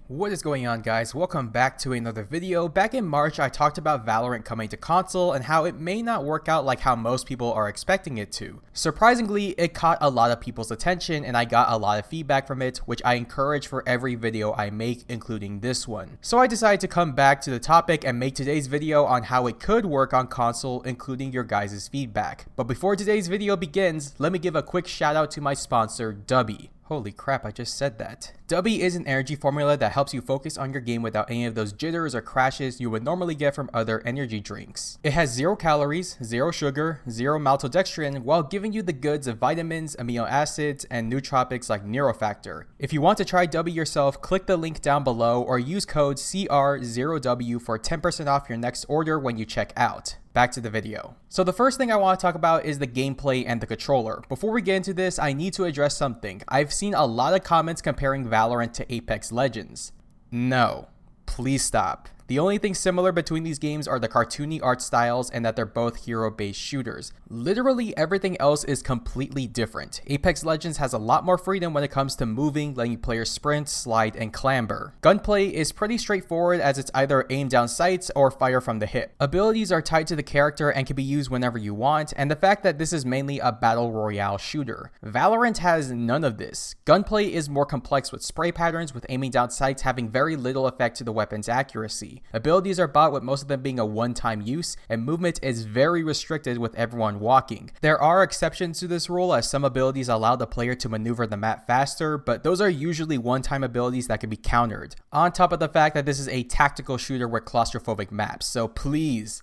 What is going on, guys? Welcome back to another video. Back in March, I talked about Valorant coming to console and how it may not work out like how most people are expecting it to. Surprisingly, it caught a lot of people's attention and I got a lot of feedback from it, which I encourage for every video I make, including this one. So I decided to come back to the topic and make today's video on how it could work on console, including your guys' feedback. But before today's video begins, let me give a quick shout out to my sponsor, Dubby. Holy crap, I just said that. Dubby is an energy formula that helps you focus on your game without any of those jitters or crashes you would normally get from other energy drinks. It has 0 calories, 0 sugar, 0 maltodextrin, while giving you the goods of vitamins, amino acids, and nootropics like Neurofactor. If you want to try Dubby yourself, click the link down below or use code CR0W for 10% off your next order when you check out. Back to the video. So the first thing I want to talk about is the gameplay and the controller. Before we get into this, I need to address something. I've seen a lot of comments comparing Valorant to Apex Legends. No, please stop. The only thing similar between these games are the cartoony art styles and that they're both hero-based shooters. Literally everything else is completely different. Apex Legends has a lot more freedom when it comes to moving, letting players sprint, slide, and clamber. Gunplay is pretty straightforward as it's either aim down sights or fire from the hip. Abilities are tied to the character and can be used whenever you want, and the fact that this is mainly a battle royale shooter. Valorant has none of this. Gunplay is more complex with spray patterns, with aiming down sights having very little effect to the weapon's accuracy. Abilities are bought with most of them being a one-time use, and movement is very restricted with everyone walking. There are exceptions to this rule as some abilities allow the player to maneuver the map faster, but those are usually one-time abilities that can be countered. On top of the fact that this is a tactical shooter with claustrophobic maps, so please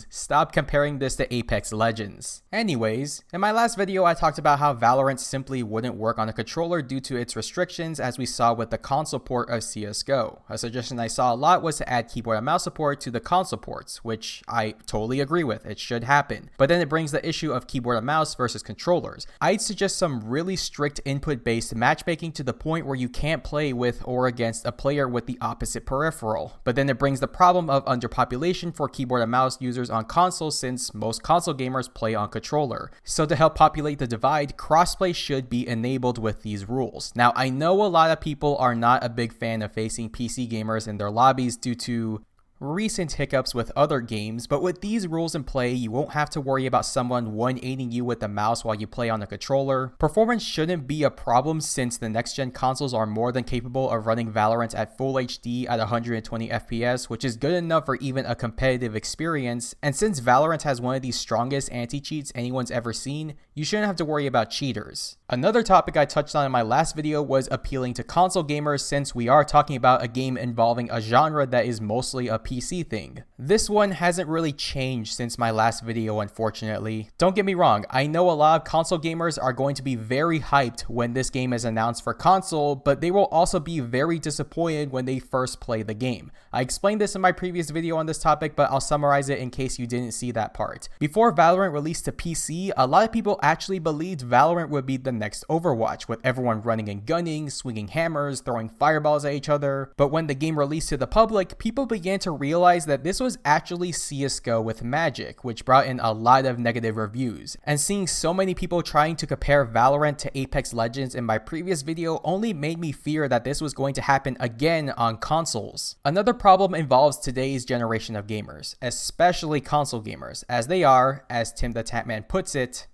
stop comparing this to Apex Legends. Anyways, in my last video I talked about how Valorant simply wouldn't work on a controller due to its restrictions, as we saw with the console port of CSGO. A suggestion I saw a lot was to add keyboard and mouse support to the console ports, which I totally agree with, it should happen. But then it brings the issue of keyboard and mouse versus controllers. I'd suggest some really strict input-based matchmaking to the point where you can't play with or against a player with the opposite peripheral. But then it brings the problem of underpopulation for keyboard and mouse users on console, since most console gamers play on controller. So to help populate the divide, crossplay should be enabled with these rules. Now I know a lot of people are not a big fan of facing PC gamers in their lobbies due to recent hiccups with other games, but with these rules in play, you won't have to worry about someone 180ing you with the mouse while you play on a controller. Performance shouldn't be a problem since the next gen consoles are more than capable of running Valorant at full HD at 120 FPS, which is good enough for even a competitive experience, and since Valorant has one of the strongest anti-cheats anyone's ever seen, you shouldn't have to worry about cheaters. Another topic I touched on in my last video was appealing to console gamers, since we are talking about a game involving a genre that is mostly a PC thing. This one hasn't really changed since my last video, unfortunately. Don't get me wrong, I know a lot of console gamers are going to be very hyped when this game is announced for console, but they will also be very disappointed when they first play the game. I explained this in my previous video on this topic, but I'll summarize it in case you didn't see that part. Before Valorant released to PC, a lot of people actually believed Valorant would be the next Overwatch, with everyone running and gunning, swinging hammers, throwing fireballs at each other. But when the game released to the public, people began to realize that this was actually CSGO with magic, which brought in a lot of negative reviews. And seeing so many people trying to compare Valorant to Apex Legends in my previous video only made me fear that this was going to happen again on consoles. Another problem involves today's generation of gamers, especially console gamers, as they are, as Tim the Tatman puts it,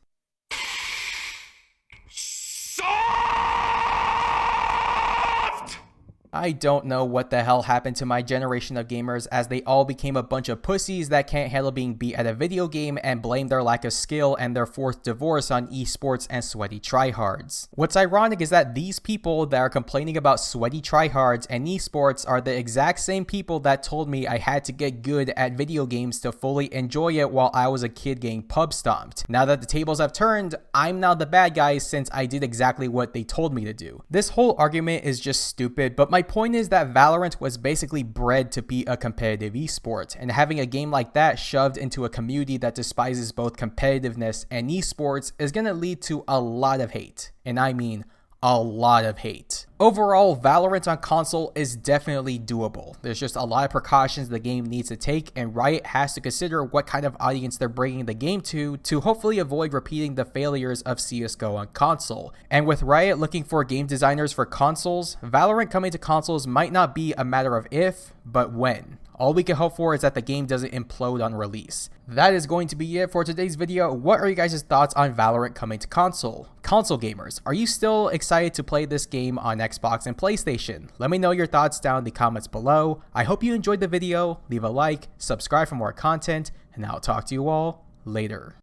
I don't know what the hell happened to my generation of gamers, as they all became a bunch of pussies that can't handle being beat at a video game and blame their lack of skill and their fourth divorce on esports and sweaty tryhards. What's ironic is that these people that are complaining about sweaty tryhards and esports are the exact same people that told me I had to get good at video games to fully enjoy it while I was a kid getting pub stomped. Now that the tables have turned, I'm now the bad guy since I did exactly what they told me to do. This whole argument is just stupid, but my point is that Valorant was basically bred to be a competitive esport, and having a game like that shoved into a community that despises both competitiveness and esports is going to lead to a lot of hate. And I mean a lot of hate. Overall, Valorant on console is definitely doable. There's just a lot of precautions the game needs to take, and Riot has to consider what kind of audience they're bringing the game to hopefully avoid repeating the failures of CSGO on console. And with Riot looking for game designers for consoles, Valorant coming to consoles might not be a matter of if, but when. All we can hope for is that the game doesn't implode on release. That is going to be it for today's video. What are you guys' thoughts on Valorant coming to console? Console gamers, are you still excited to play this game on Xbox and PlayStation? Let me know your thoughts down in the comments below. I hope you enjoyed the video. Leave a like, subscribe for more content, and I'll talk to you all later.